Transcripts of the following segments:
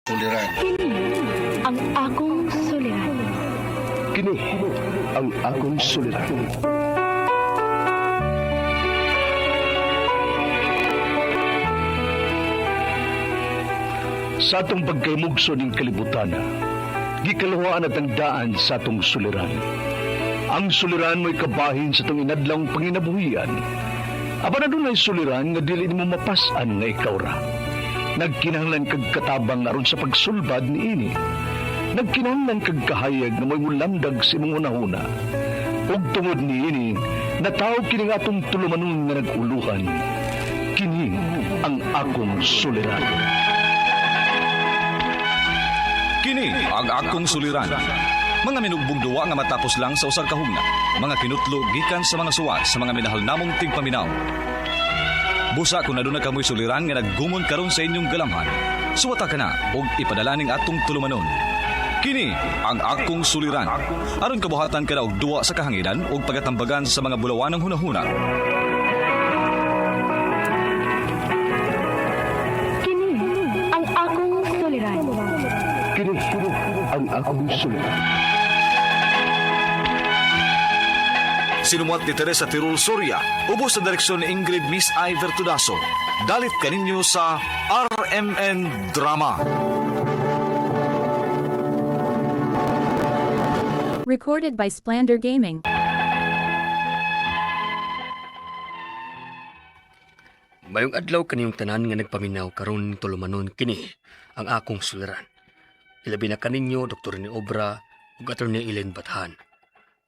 Suliran. Ang akong suliran. Kini ang akong suliran. Sa atong pagkaymugso ning kalibutan, gikalawaan at ang daan sa atong suliran. Ang suliran mo'y kabahin sa atong inadlang panginabuhian. Aba na doon ay suliran nga dili mo mapasan nga ikaw ra. Nagkinahanglan kag katabang aron sa pagsulbad ni ini. Nagkinahanglan kag kahayag na may mulandag sa imong unahuna. Ug tungod ni ini, natawag kini nga atong tulumanon nga naguluhan. Kini ang akong suliran. Kini ang akong suliran. Mga minugbong duwa nga matapos lang sa usag kahugna. Mga kinutlo gikan sa mga suwat sa mga minahal namong tigpaminaw. Busa kung naduna kamoy suliran nga naggumon karon sa inyong galamhan. Suwata ka na og ipadala ning atong tulumanon. Kini ang akong suliran. Aron kabuhatan ka na og duwa sa kahanginan og pagatambagan sa mga bulawanang hunahuna. Kini ang akong suliran. Kini ang akong suliran. Sinumuat ni Teresa Tirul Soria, ubos sa direksyon ni Ingrid Miss Iver Tudaso. Dalit kaninyo sa RMN Drama. Recorded by Splander Gaming. Mayong adlaw kaniyong tanan nga nagpaminaw karon tulumanon kini ang akong suliran. Ilabi na kaninyo Dr. ni Obra ug Attorney Ellen Bathan.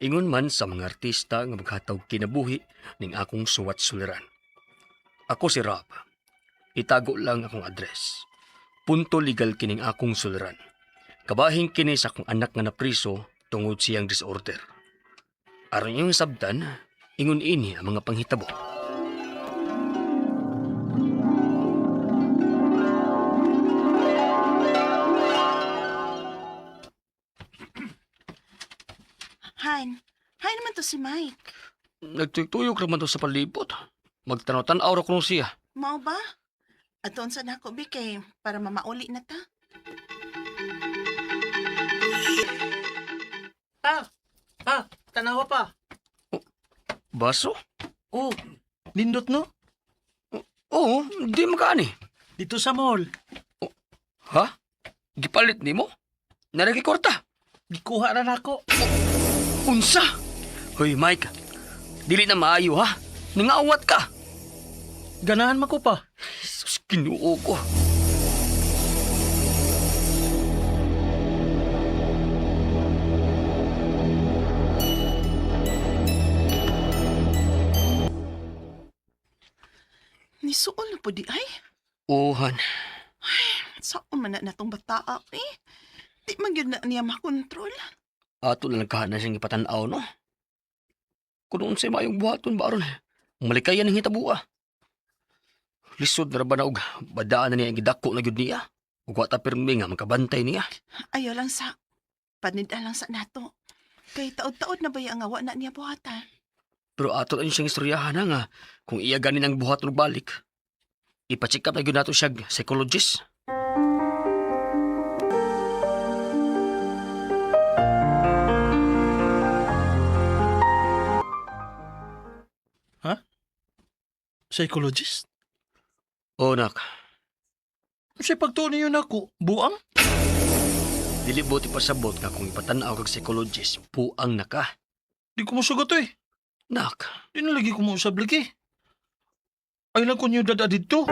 Ingon man sa mga artista nga maghatag kinabuhi ning akong suwat suliran. Ako si Rob. Itago lang akong address. Punto legal kining akong suliran. Kabahin kini sa akong anak nga napriso tungod siyang disorder. Aron yung sabdan, ingon ini ang mga panghitabo. Hi naman to si Mike. Nagtuyok raman to sa palibot. Magtanaw-tanaw ra kuno siya. Mao ba? Aton sa nako bikay para mamauli na ta. Tanawa pa. Baso? Oh, nindot no? Oo, di makaani. Dito sa mall. Ha? Gipalit nimo? Naragikorta? Gikuha na nako. Unsa? Hoy Mike, dili na maayo ha? Nangawat ka. Ganahan man ko pa. Sus, Ginoo ko. Nisuol na po di ay. Ohan. Saan man na natong bataa eh. Di man gyud na niya makontrol. Ato na nagkahana siyang ipatanaw no? Kung unsay mayong buhaton baron, malikayan ng hitabua. Lisod na ba na og badaan na niya ang gidako na gyud niya. Ug wa ta pirmi nga makabantay niya. Ayaw lang sa panida lang sa nato. Kay taod-taod na ba ang awa na niya buhatan? Pero ato na siyang istoryahan na nga kung iya ganin ang buhat og balik. Ipa-check up na gyud nato siya psychologist. Psychologist? O nak, Kasi pagtuon niyo nako, buang? dili buti pasabot nga kung ipatanaw kag psychologist, puang na ka. Di ko masugot eh. Nak, Di na lagi ko mausab lagi. Ay lang ko niyo dada dito.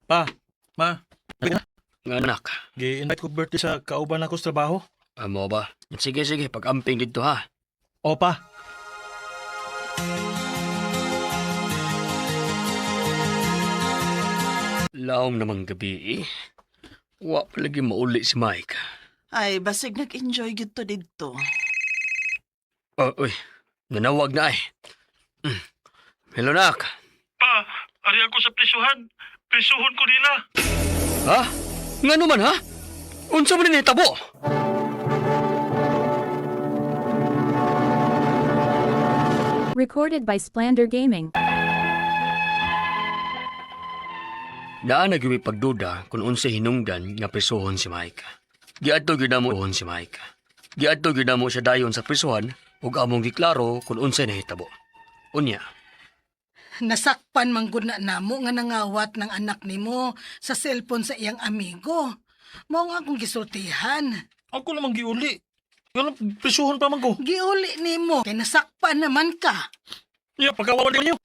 Pa, ma, nga nak, gi-invite ko birthday sa kauban ako sa trabaho. amo ba? Sige, pag-amping dito ha. O pa, Laom namang gabi eh. Wa palagi mauli si Mike. Ay, basig nag-enjoy gyud to didto. Uy, nanawag na eh. Hello nak. pa, ari ako sa prisuhan. Prisuhon ko nila. Ha? Nga naman ha? Unsa man ni tabo? Recorded by Splander Gaming. Naa nagimi pagduda kung unsa hinungdan nga prisuhon si Mike. Giadto gyud namo si Mike. Giadto gyud namo siya dayon sa prisuhan ug among giklaro kung unsay nahitabo. Unya, Nasakpan man gud na namo nga nangawat ng anak nimo sa cellphone sa iyang amigo. Mao nga akong gisultihan. Ako namang giuli. Kaya prisuhon pa man ko. Giuli nimo kay nasakpan naman ka. Ya, pagkawawan ko ninyo.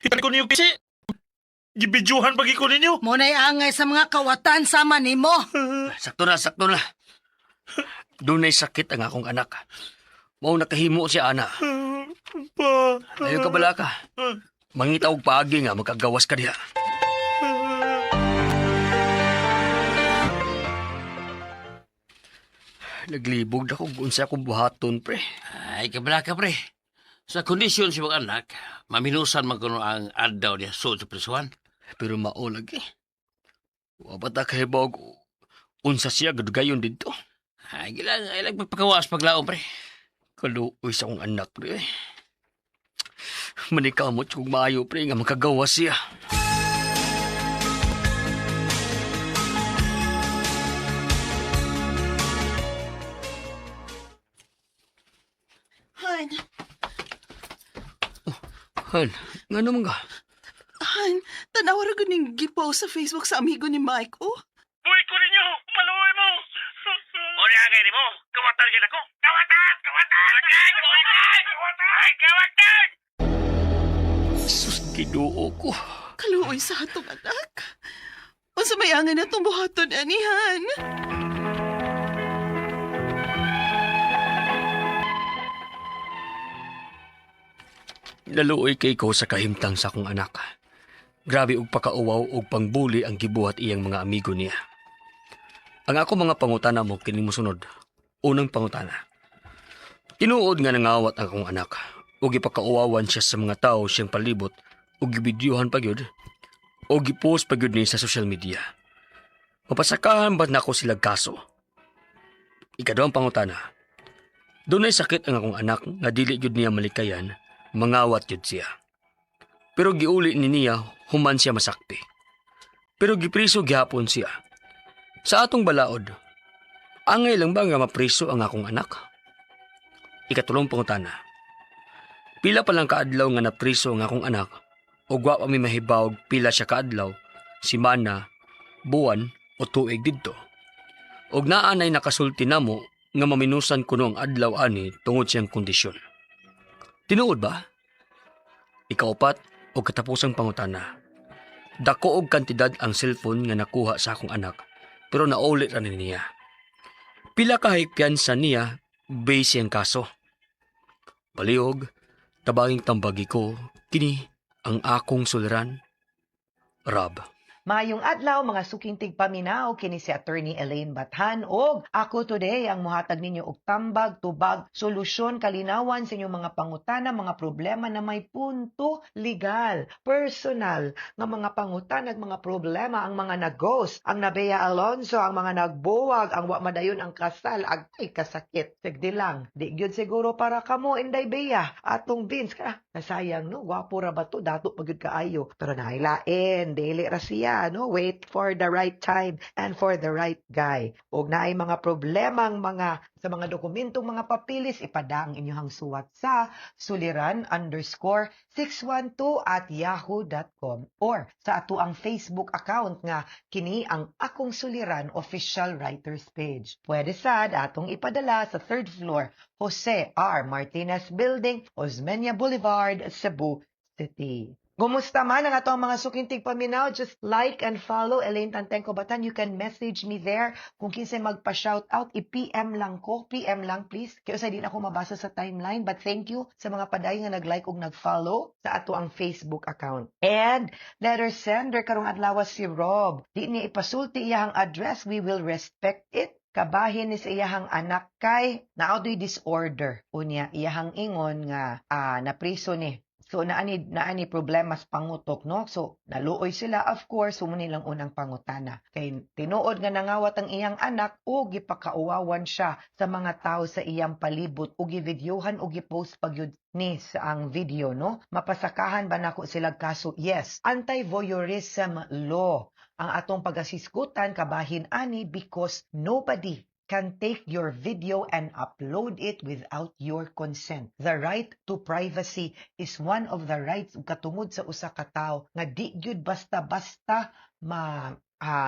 Hitan ko ninyo kasi. Gibidyuhan pagi ko ninyo. Mo nay angay sa mga kawatan sama nimo. sakto na. Dunay sakit ang akong anak. Mao nakahimo siya ana. Pa. Ayaw ka bala ka. Mangita og paagi nga magkagawas ka diha. Naglibog na kung unsa akong buhaton, pre. Ay, kabala ka, pre. Sa kondisyon si mga anak, maminusan man kuno ang adlaw niya sa prisuhan. Pero maulag eh. Wabat na kahibog unsa siya gadugayon dito. Ay, ilang magpakawas paglaom, pre. Kaluoy sa akong anak, pre. Manikamot kong maayo, pre, nga makagawas siya. Han, Han, nga naman ka? Han, tanawa ra gud ning gipost sa Facebook sa amigo ni Mike, oh. Buhay ko ninyo. Maluoy mo. O agay ni mo. Kawatan gid ako. Kawatan. Sus, giduo ko. Kaluoy sa atong anak. Unsa may angay na itong buhaton, anihan? Naluoy kay ko sa kahimtang sa akong anak. Grabe og pakauwaw og pangbuli ang gibuhat iyang mga amigo niya. Ang ako mga pangutana mo kini mosunod. Unang pangutana. Tinuod nga nangawat ang akong anak ug ipakauwawan siya sa mga tao siyang palibot ug gibidyuhan pa gyud o gipost pa gyud ni sa social media. Mapasakahan ba nako sila kaso? Ikaduhang pangutana. Dunay sakit ang akong anak nga dili gyud niya malikayan. Mangawat yun siya. Pero giuli ni niya, human siya masakpi. Pero gipriso gihapon siya. Sa atong balaod, angay lang ba nga mapriso ang akong anak? Ikatulong pangutana. Pila pa lang kaadlaw nga napriso ang akong anak, o wa pa mi mahibawog pila siya kaadlaw, simana, buwan, o tuig didto. Og naanay nakasulti namo nga maminusan kuno ang adlaw ani tungod siyang kondisyon. Tinuod ba? Ikaupat o katapusang pangutana. Dako og kantidad ang cellphone nga nakuha sa akong anak pero naulit ra niya. Pila ka higpiansa niya base ang kaso. Palihog, tabanging tambagi ko, kini ang akong suliran. Rob. Mayong adlaw mga suking tigpaminaw kini si Attorney Elaine Bathan og ako today ang muhatag ninyo og tambag, tubag, solusyon, kalinawan sa inyong mga pangutana, mga problema na may punto legal, personal nga mga pangutana, mga problema ang mga nag-ghost, ang Nabea Alonzo, ang mga nagbuwag, ang wa madayon ang kasal, agay kasakit. Sigdi lang, di gyud siguro para kamo Inday Bea, atong Vince ka. Nasayang no, gwapo ra ba to, dato pagud kaayo. Pero nahilain, dili ra siya. No? Wait for the right time and for the right guy. Og naay mga problemang sa mga dokumentong mga papilis, ipadang inyong suwat sa suliran_612@yahoo.com or sa ato ang Facebook account nga kini ang Akong Suliran Official Writers Page. Pwede sad atong ipadala sa 3rd floor Jose R. Martinez Building, Osmeña Boulevard, Cebu City. Gumusta man ang atong mga sukintig paminaw, just like and follow Elaine Tantenco Batan. You can message me there. Kung kinsay magpa-shoutout, i-PM lang ko. PM lang please. Kaya di na ako mabasa sa timeline. But thank you sa mga paday nga nag-like ug nag-follow sa ato ang Facebook account. And letter sender karong adlaw si Rob. Di niya ipasulti iyang address. We will respect it. Kabahin ni sa iyahang anak kay naudoy disorder. Unya iyahang ingon nga napriso ni So naani problema sa pangutok, no? So naluoy sila, of course, sumuni lang unang pangutana. Kay tinuod nga nangawat ang iyang anak o gipakauwawan siya sa mga tao sa iyang palibot o givideohan o gipost pagyud ni sa ang video, no? Mapasakahan ba nako sila kaso? Yes. Anti-voyeurism law ang atong pagasiskutan kabahin ani because nobody can take your video and upload it without your consent. The right to privacy is one of the rights katungod sa usa ka tawo nga di gyud basta-basta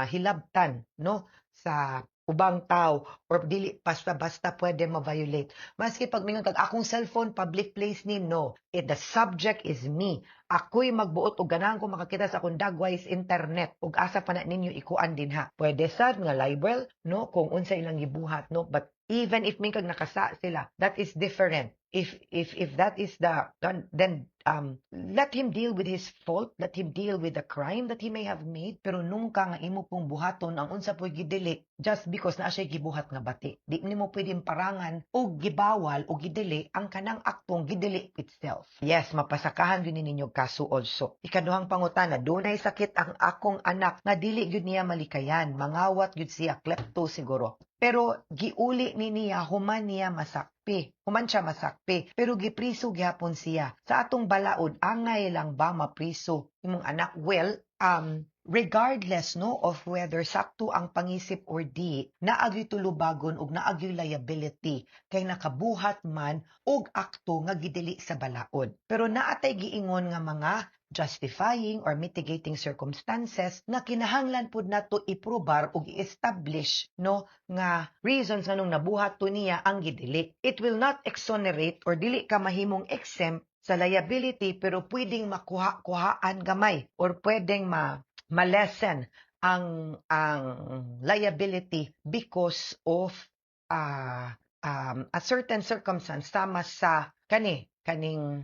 hilabtan, no, sa ubang tao or dili basta-basta pwede ma-violate. Maski pag mingon kag akong cellphone public place ni, no, the subject is me. Ako'y magbuot og ganahan ko makakita sa akong dagway sa internet ug asa pa na ninyo ikuan din ha. Pwede sad nga libel, no, kung unsa ilang gibuhat, no, but even if mingkag nakasa sila, that is different. If that is then let him deal with his fault, let him deal with the crime that he may have made, pero nung ka nga imo pong buhaton ang unsa po'y gidili just because na siya gibuhat nga bati. Di nimo pwedeng parangan o gibawal o gidili ang kanang aktong gidili itself. Yes, mapasakahan gyud ninyo kaso also. Ikaduhang pangutana, dunay sakit ang akong anak nga dili gyud niya malikayan, mangawat gyud siya, klepto siguro. Pero giuli ni niya, human siya masakpi, pero gipriso gihapon siya. Sa atong balaod, angay lang ba mapriso imong anak? Well, regardless, no, of whether sakto ang pangisip or di, naagyoy tulubagon ug naagyoy liability kay nakabuhat man og akto nga gidili sa balaod. Pero naatay giingon nga mga justifying or mitigating circumstances na kinahanglan pud nato iprobar ug i-establish, no, nga reasons nga nung nabuhat to niya ang gidili. It will not exonerate or dili ka mahimong exempt sa liability, pero pwedeng makuhaan gamay or pwedeng ma-lessen ang liability because of a certain circumstance tama sa kaning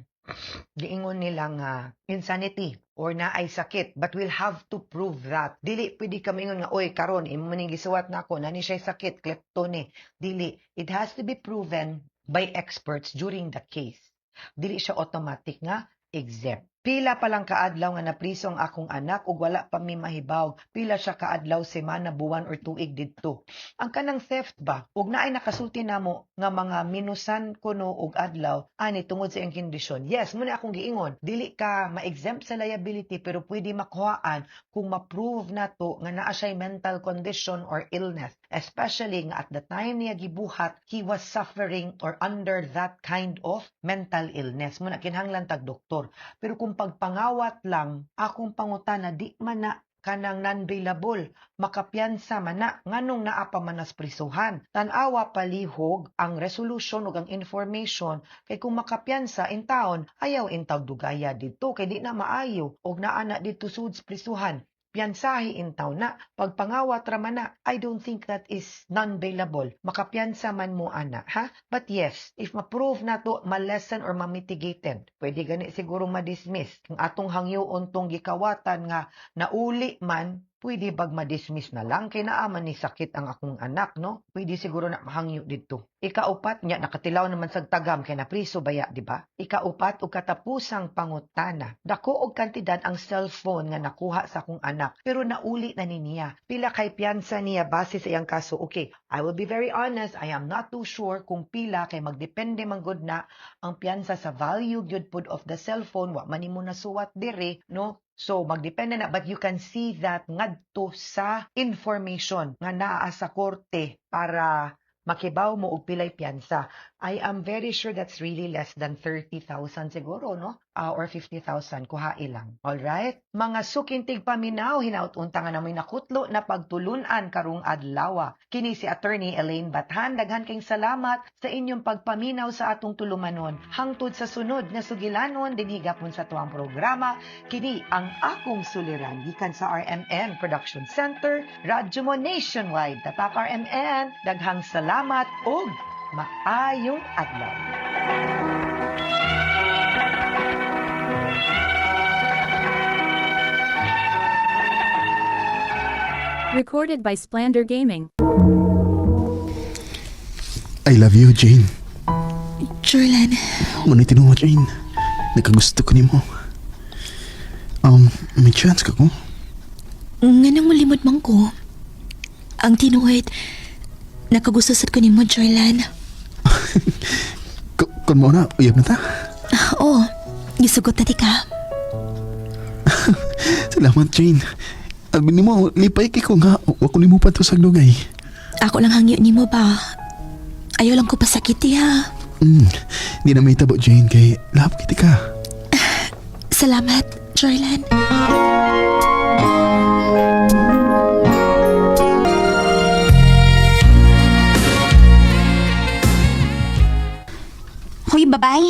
giingon nilang insanity or naay sakit, but we'll have to prove that. Dili pwede ka mingon nga oy karon imo maning gisuwat nako nani siya sakit, klepto ni. Dili, it has to be proven by experts during the case. Dili siya automatic nga exempt. Pila pa lang kaadlaw nga napriso ang akong anak ug wala pa mi mahibaw. Pila siya kaadlaw, semana, buwan or tuig didto. Ang kanang theft ba ug naay nakasulti namo nga mga minusan kuno ug adlaw ani tungod sa iyang kondisyon. Yes, muna akong giingon, dili ka ma-exempt sa liability pero pwede makuhaan kung ma-prove nato nga naa siya mental condition or illness. Especially nga at the time niya gibuhat, he was suffering or under that kind of mental illness. Muna kinahanglan tag doktor. Pero kung pagpangawat lang, akong pangutana, di man na kanang non-bailable, makapiyansa man na, nganong naapa man nas prisuhan. Tanawa palihog ang resolution o ang information, kay kung makapiyansa in taon, ayaw intaw dugaya dito, kay di na maayo, o naana dito sud prisuhan. Piyansahi intaw na, pagpangawat raman na, I don't think that is non-bailable. Makapiyansa man mo ana, ha? But yes, if ma-prove na to, ma-lessen or ma-mitigated, pwede gani siguro ma-dismiss. Kung atong hangyoon tong gikawatan nga nauli man, pwede bag ma-dismiss na lang kay naaman ni sakit ang akong anak, no? Pwede siguro na mahangyo dito. Ikaupat niya, nakatilaw naman sa tagam kay napriso baya, di ba? Ikaupat o katapusang pangutana. Dako og kantidad ang cellphone nga nakuha sa akong anak, pero nauli na ni niya. Pila kay piyansa niya base sa iyang kaso. Okay, I will be very honest, I am not too sure kung pila kay magdepende man gud na ang piyansa sa value gyud pud of the cellphone, wa man nimo nasuwat dire, no? So, magdepende na, but you can see that ngadto sa information nga naa sa korte para makibaw mo og pilay piyansa. I am very sure that's really less than 30,000 siguro, no? Or 50,000, kuhai lang. Alright? Mga sukintig paminaw, hinaut-unta nga namoy nakutlo na pagtulunan karong adlaw. Kini si Attorney Elaine Bathan. Daghan kayong salamat sa inyong pagpaminaw sa atong tulumanon. Hangtod sa sunod na sugilanon, dinhigapon sa tuwang programa. Kini ang akong suliran. Gikan sa RMN Production Center, Radyo Mo Nationwide. Tatak RMN, daghang salamat og maayong adlaw. Recorded by Splander Gaming. I love you, Jane. Jorlan, Manay tinuwa, Jane. nakagusto ko nimo. May chance ka ko? Nga nang malimod man ko. Ang tinuod, nakagusto sad ko ni mo, Jorlan. Kun mo na, uyab na ta. Oo, gisugot na di ka. Salamat, Jane. Albi nimo, lipay kay ko nga, wako nimo pa to sa lugay. Ako lang hangyo ni mo ba? Ayaw lang ko pasakiti ha. Di na may tabo, Jane, kay lahap kiti ka. Salamat, Jorlan. Hoy, babay.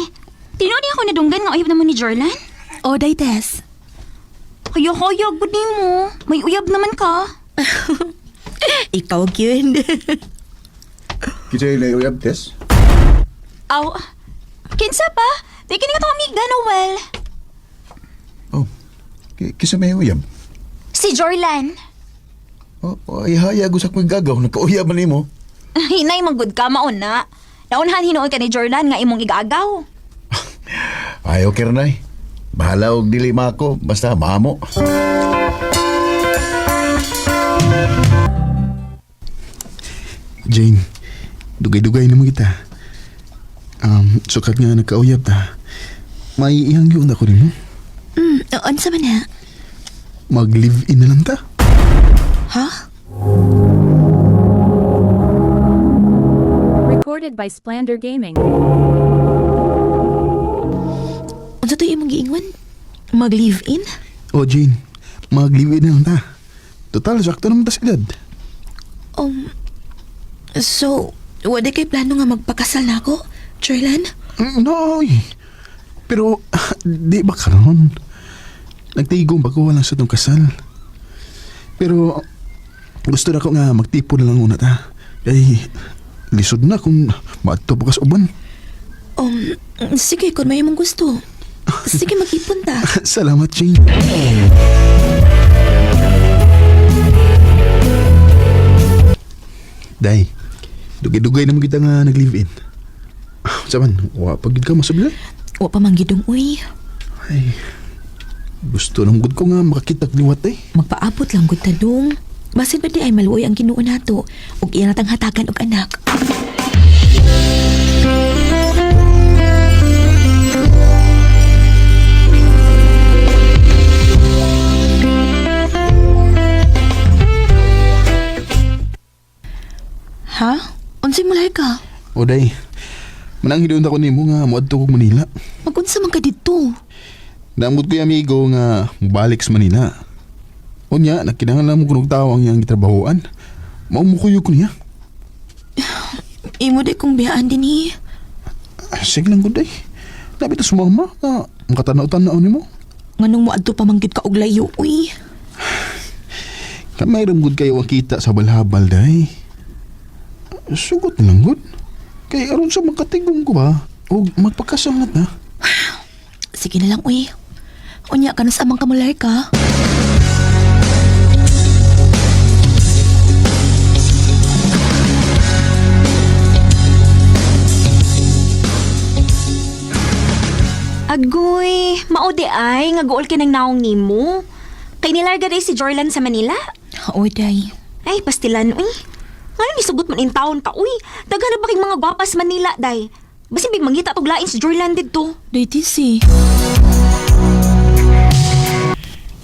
Tinudi ako nadunggan nga uyab naman ni Jorlan. O, day, Tess. Hayag-hayag, budi mo. May uyab naman ka. Ikaw, yun. Kita yung uyab, Tess? Aw, kinsa pa? Di kini ka to amiga, Noel. Kisa may uyab? Si Jorlan. Ay hayag sa kong gagaw, nagkauyab man nimo. Hinay, manggod ka, mauna. Naunhan hinuon ka ni Jorlan nga imong igagaw. Ay, okay rin. Bahala og dili mako, basta mamo. Jane, dugay-dugay naman kita. Sukat nga nagkauyab ta. May ihangyon ako rin mo. Unsa man na? Mag-live-in na lang ta. Ha? Recorded by Splander Gaming. Unsa to imong giingon? Mag-live-in? O Jane, mag-live-in na lang ta. Total, sakto naman ta sa edad. So, wala kay plano nga magpakasal na ako, Jorlan? No, pero di ba karon? Nagtigong ba ko walang sa itong kasal? Pero gusto na ko nga magtipo na lang una ta. Kay lisod na kung maadto pa kas uban. Sige, kung may mong gusto. Sige, mag-ipon ta. Salamat, Jane. Day, dugay-dugay naman kita nga nag-live-in. Saman, wapagid ka masabla? Wa pa manggidong, uy. Ay, gusto nang gud ko nga makakita liwat eh. Magpaabot lang gud ta dong. Basin pa di ay maluoy ang Ginoo nato ug iya natang hatagan og anak. Ha? Unsay mulay ka? O day, manang hidon ako nimo nga moadto kog Manila. Magunsa man ka didto? Damot ko yung amigo nga mubalik sa Manila. Unya, nakinahanglan mo kunog tawang yang gitrabahoan. Maumukuyo ko niya. Imo di kong biyaan din eh. Sige lang good day. Dapat sa mama nga makatanaw-tanaw ni mo. Nganong mo adto pa manggid ka og layo, uy. Kamay ramgod kayo ang kita sa balhabal day. Sugot na lang good. Kay aron sa makatigong ko ba? O magpakasangat na. Sige na lang, uy. Unya ka na sa amang kamulay ka. Agoy, maudi ay, nga gool ka ng naong nimo. Kay nilarga day si Jorlan sa Manila. Uy, day. Ay, pastilan, uy. Ngayon isugot man in taon ka, uy. Daghan na ba kay mga gwapas Manila, day? Basin big mangita tog lain si Jorlan dito. Day, tisi.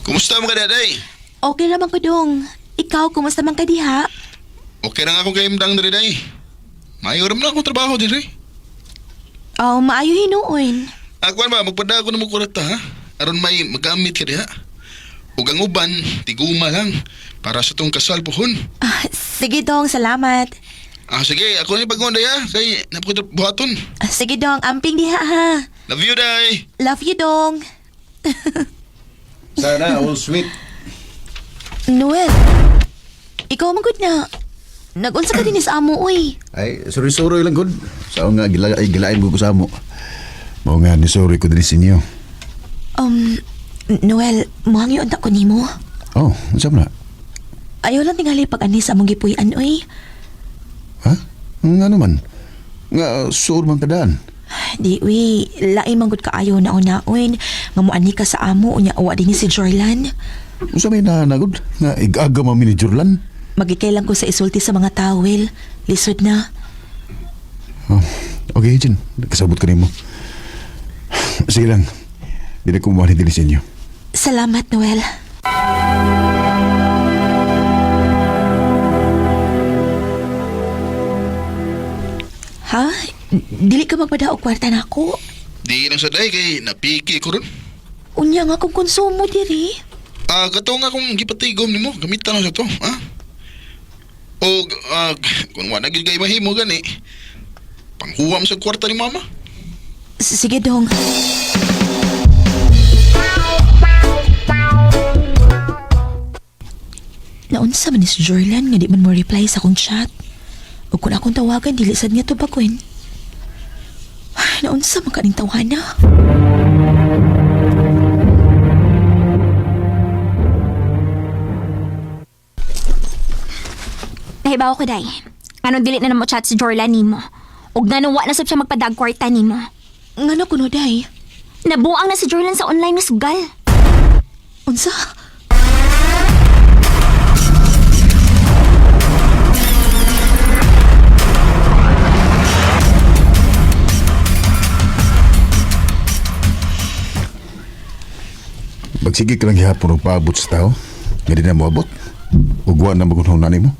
Kumusta mo ka, Daday? Okay naman ko dong. Ikaw, kumusta man ka diha? Okay lang ako kay Imdang na Daday. Mayoram na akong trabaho din, eh. Maayo hinuon. Ako ba, magpada ako na mo kurata, ha? Aron may magamit ka diha. Ug ang uban, tiguma lang. Para sa tong kasal pohon. Sige dong, salamat. Sige, ako na pag-onda ya. Kay napakita buhaton. Sige dong, amping diha ha. Love you, Day. Love you dong. Sana, all sweet. Noel, ikaw magod na. Nag-unsa ka din sa amo, uy. Ay, sorry lang good. Sao nga gilain ko sa mo. Mao nga ni sorry ko din sa inyo. Noel, muhang yung ko nimo. Oh, unsa man na? Ayaw lang tingali pag-ani sa among gipuy-an, uy. Ha? Nga naman. Nga, sure man kadaan. Ay, Di, uy, laing manggod kaayo na unaon. Nga muani ka sa amo, unya uwa din ni si Jorlan. Usa may nanagod nga igaga mami ni Jorlan. Magikailan ko sa isulti sa mga tawel. Lisod na. Oh, okay, Jen. Kasabot ka nimo. Sige lang. Di na kumuha ni sa inyo. Salamat, Noel. Ha? Dili ka magpadaog kwarta na ako? Di lang sa day kay napiki ko ron. Unya nga akong konsumo diri. Gato nga kung gipatigom nimo, gamitan lang sa to, ha? O kung wala gid kay mahimo gani, panghuwa mo sa kwarta ni mama. Sige dong. Naunsa man ni si Jorlan nga di man mo reply sa akong chat. O kung akong tawagan, dili sad niya to baguin. Naunsa man kaning tawana. Nahibaw ko, day. Anong dili na mo chat si Jorlan nimo? Ug nga wa na sab siya magpadag kwarta nimo. Ngano kuno, day? Nabuang na si Jorlan sa online nga sugal. Unsa? Magsige ka lang gihapon og paabot sa tao. Nga di na mo abot. Ug wa na magunahon na nimo.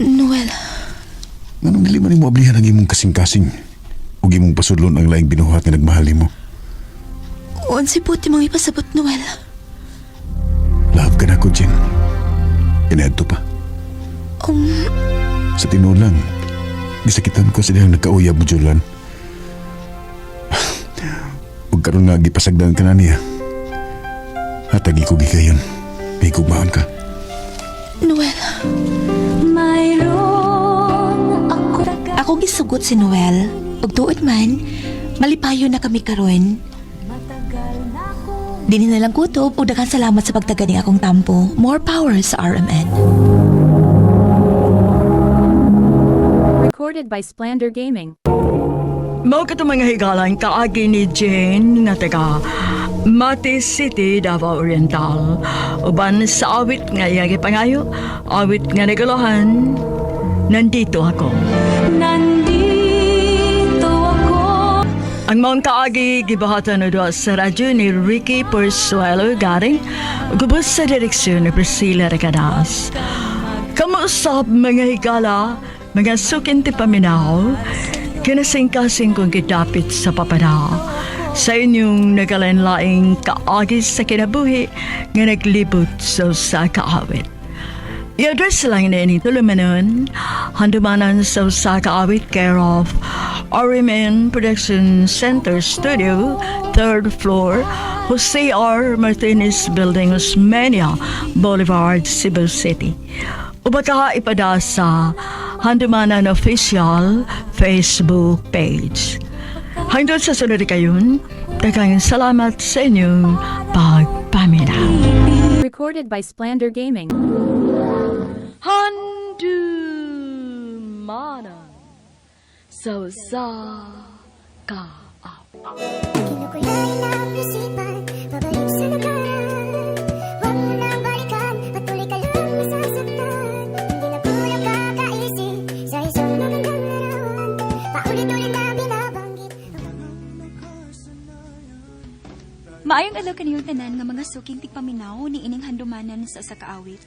Noel. Nganong dili man mo ablihan ang imong kasing-kasing. Ug imong pasudlon ang laing binuhat nga nagmahal nimo. Unsi puti mong ipasabot, Noel. Lahab ka na ko, Jen. Inaadto pa. Sa tinulang, gisakitan ko sa dihang nagkauyab mo, Jorlan. Ug karon nga gipasagdan ka na niya. Hatagi ko gigayon. May kugmaon ka. Noel. Ako gisugot si Noel. Ug tuod man, malipayo na kami karon. Dini na lang kutob ug daghang salamat sa pagtaganing akong tampo. More power sa RMN. Recorded by Splander Gaming. Mao ka mga higalan kaagi ni Jane nga taga Mati City, Davao Oriental. Uban sa awit nga iyagi pangayo, awit nga nagalohan. Nandito ako. Ang mga kaagi gibahatan na doon sa radyo ni Ricky Persuelo garing gubos sa direksyon ni Priscilla Recadas. Kamuusap mga higala, mga sukinti paminaw, kinasing-kasing kong gidapit sa papana sa inyong nagalanlaing kaagi sa kinabuhi nga naglibot sa kaawit. I-address lang na ini tulumanon, handumanan sa kaawit care of RMN Production Center Studio, 3rd floor, Jose R. Martinez Building, Osmeña Boulevard, Cebu City. Ubaka ipada sa Handumanan Official Facebook page. Hanggang sa sunod kayon, daghang salamat sa inyong pagpaminaw. Recorded by Splander Gaming. Handumanan sa ka. Maayong alaw kaniyong tanan nga mga suking tigpaminaw ni ining handumanan sa kaawit.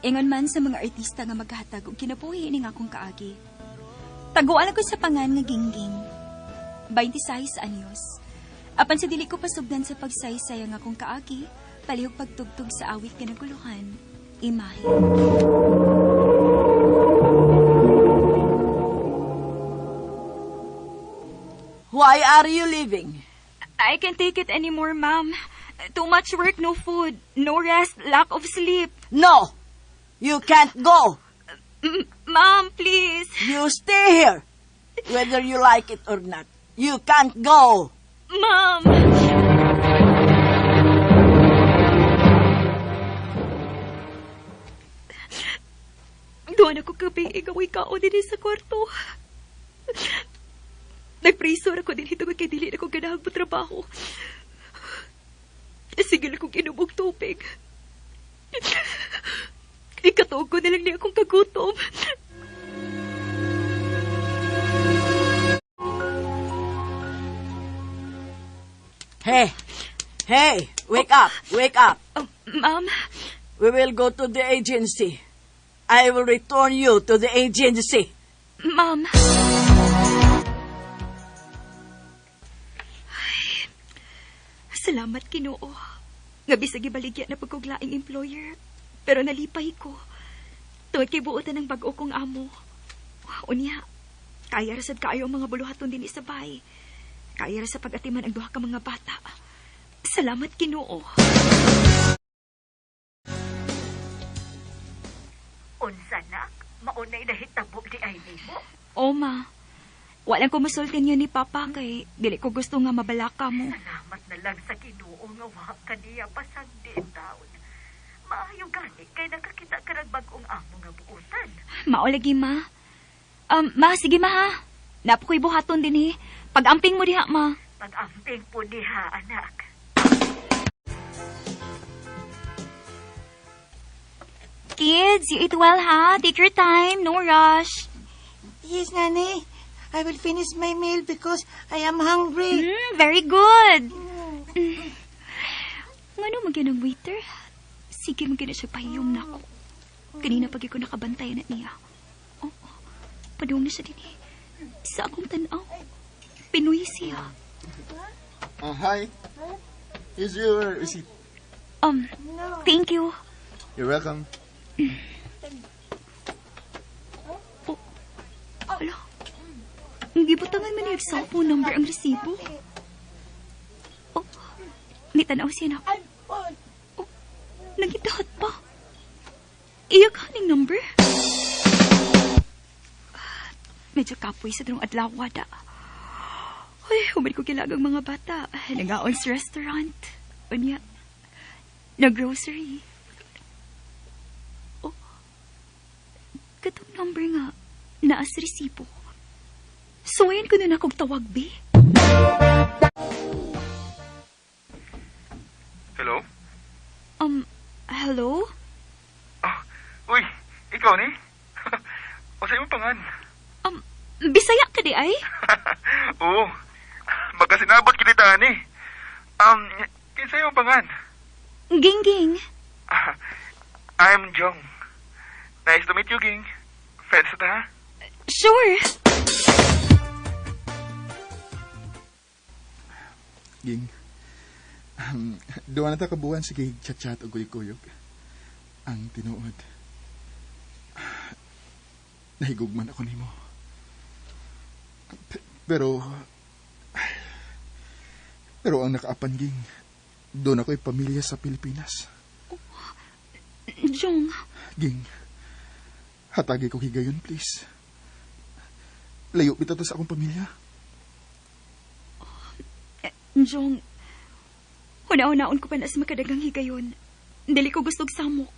Ingon man sa mga artista nga maghahatag og kinabuhi ining akong kaagi. Taguan ako sa pangan nga Gingging. 26 anyos. Apan sa dili ko pasugdan sa pagsaysay ang akong kaagi, palihog pagtugtog sa awit nga naguluhan, imahe. Why are you leaving? I can't take it anymore, ma'am. Too much work, no food, no rest, lack of sleep. No! You can't go! Ma'am, please. You stay here! Whether you like it or not. You can't go! Ma'am! Doon ako gabi, ikaw din sa kwarto. Nagpriso ako din ito kay dili na ko ganahang trabaho. Sige lang kong inubog tubig. Ikatuog ko na lang niya akong kagutom. Hey! Hey! Wake up! Wake up! Ma'am, We will go to the agency. I will return you to the agency. ma'am. Salamat, Ginoo. Nga bisag ibaligya na pagkuglaing employer. Pero nalipay ko. Tuwad kay buotan ng bag-o kong amo. Unya, kaya rasad kaayo ang mga buluhaton din sa bahay. Kaya ra sa pag-atiman ang duha ka mga bata. Salamat, Ginoo. Unsa na? Maunay na hitabo di ay nimo. O, ma. Walang kumusultin yun ni Papa kay dili ko gusto nga mabalaka mo. Salamat na lang sa Ginoo nga wa kaniya pasagdi taon. Maayo gani kay nakakita ka ng bag-ong amo nga buutan. Mao lagi, ma. Ma, sige, ma, ha. Napakoy buhaton din, Pag-amping mo diha, ma. Pag-amping po diha, anak. Kids, you eat well, ha? Take your time, no rush. Yes, Nanny. I will finish my meal because I am hungry. Very good. Ano magyan ng waiter? Sige, magyan na siya pahiyom na ako. Kanina pag ako nakabantay na niya. Oh, padung na siya din Sa akong tanaw, Pinoy siya. Hi. Here's your receipt. Thank you. You're welcome. Ala, hindi ba tangan man yung cellphone number ang resibo? Oh, may tanaw siya na. Oh, nagidahat pa. Iya ka ning number? Medyo kapoy sa drong adlaw da. Ay, humad ko kilagang mga bata. Nangaon sa restaurant. Unya, nag-grocery. Oh, katong number nga, naas resibo. Suwayan ko na akong tawag, be. Hello? Hello? Uy, ikaw ni? O sa imong pangan? Bisaya ka di ay? Oo. Magkasinabot kinita ni. Kinsa imong pangan? Ging-ging. I'm Jong. Nice to meet you, Ging. Friends na ta? Sure. Ging. Duwa na ta kabuan sige chat-chat o guyog-guyog. Ang tinuod. Nahigugman ako nimo. Pero ang nakaapan, Ging, doon ako'y pamilya sa Pilipinas. Jong. Ging, hatagi ko higayon, please. Layo bitaw ta sa akong pamilya. Jong, una-unaon ko pa na sa makadagang higayon. Dili ko gustog samok.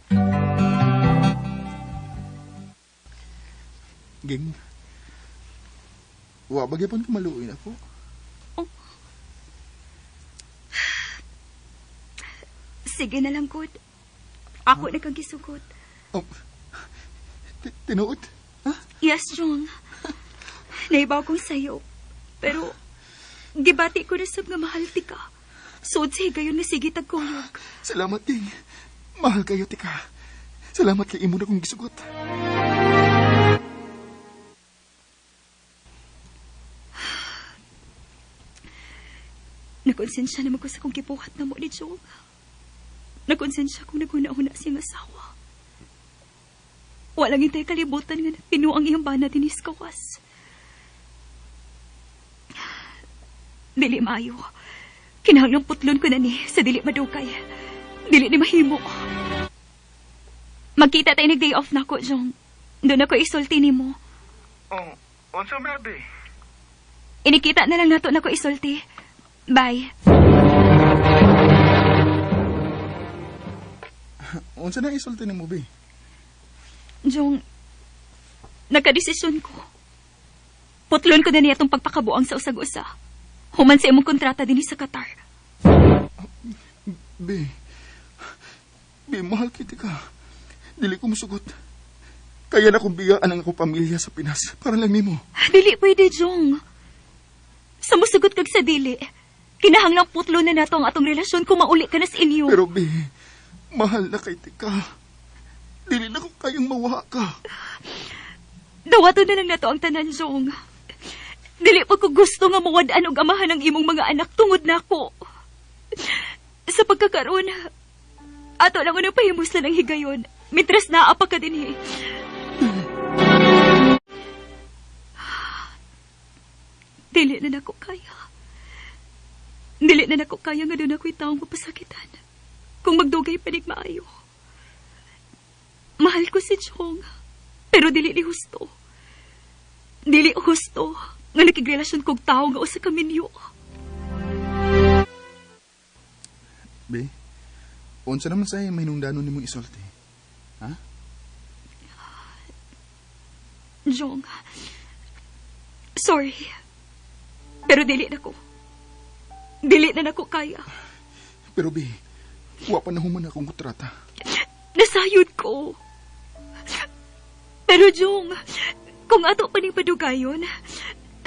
Ging, wa bagyapon ko maluoy ako. Sige na lang, good. Ako na kang gisugot. Tinuod? Yes, Jong. Naibaw kong sayo. Pero, gibati ko na sab nga mahal ti ka. Sod sa higayon nga sige tagkuyog. Salamat, Ging. Mahal kayo, tika. Salamat kay imo na kong gisugot. Nakonsensya naman ko sa kong kipuhat na mo ni Jong. Nakonsensya kong naguna-una siyang asawa. Walang hintay kalibutan nga pinuang iyang bana dinis kawas. Dili maayo. Kinahanglang putlon ko na ni sa dili madukay. Dili ni mahimo. Magkita tayo nag-day off na ko, Jong. Doon ako isulti ni mo. Oh, unsa man be? Inikita na lang nato na ko isulti. Bye. Unsa na isulti ni mo, be? Jong, nagkadesisyon ko. Putlon ko na niya itong pagpakabuang sa usag-usa. Human sa imong kontrata din sa Qatar. Be, mahal kita ka. Dili ko musugot. Kaya na kong bigyan ang akong pamilya sa Pinas para lang nimo. Dili pwede, Jong. Sa musugot kag sa dili, kinahanglang putlon na nato ang atong relasyon kung mauli ka na sa inyo. Pero be, mahal na kay tika. Dili na ko kayang mawa ka. Dawato na lang nato ang tanan, Jong. Dili pa ko gusto nga mawadaan og amahan ang imong mga anak tungod nako. Sa pagkakaroon, ato lang unang pahimuslan ang higayon, mitras naapa ka din eh. Dili na nako kaya. Dili na nako kaya nga doon ako'y taong mapasakitan. Kung magdugay panig maayo. Mahal ko si Chong, pero dili ni husto. Dili husto nga nakigrelasyon kong tao nga usa ka minyo. Be, unsa naman sa'yo may nungdanon ni mong isulti? Ha? Jong, sorry. Pero dili na ko. Dili na nako kaya. Pero be, wa pa na human akong kontrata. Nasayod ko. Pero Jong, kung ato pa ning padugayon,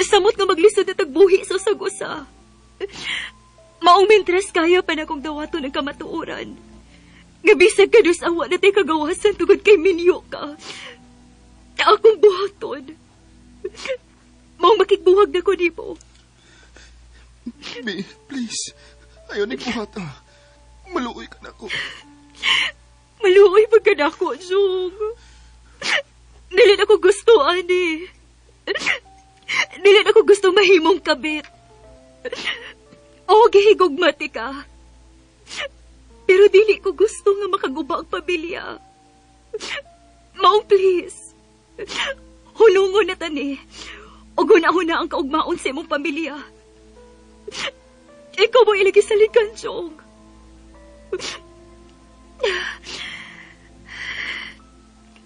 samot nga maglisod na tagbuhi sa usag-usa. Maong mintras kaya pa na kong dawato ng kamatuoran. Gabisag ka dos awa na tayo kagawasan tugod kay minyo ka. Akong buhaton. Maong makikbuhag na ko di mo. Be, please. Ayaw ni buhata. Maluoy ka na ko. Maluoy pa ka na ko, Jong. Dili na ko gusto, ani. Dili na ko gusto mahimong kabit. O, gihigugmati ka. Pero dili ko gusto nga makaguba ang pamilya. Maong please. Hulungon na tani. O guna-huna ang kaugmaon sa imong pamilya. Ikaw mo ilagi sa likan, Jong.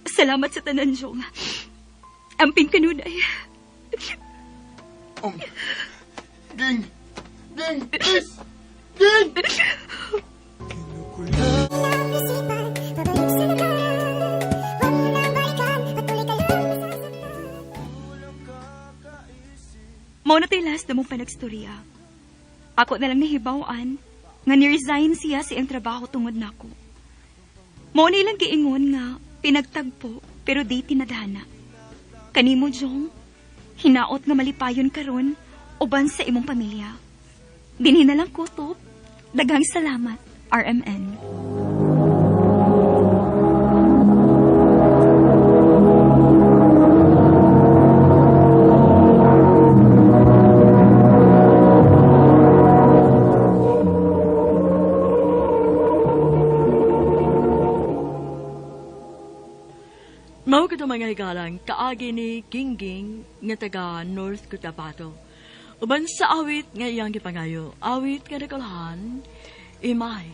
Salamat sa tanan, Jong. Amping kanunay. Ging! Ging! Please! Ging! Mao na tayo last na mong panagstorya. Ako na lang nahibawaan nga ni-resign siya sa iyang trabaho tungod nako. Mao na ilang giingon nga pinagtagpo pero di tinadhana. Kanimo, Jong, hinaot nga malipayon karon uban sa imong pamilya. Dinhi na lang kutob. Daghang salamat, RMN. Mao ka mga higalang kaagi ni Gingging nga taga North Cotabato. Uban sa awit nga iyang gipangayo, awit nga nagalahan, Imay.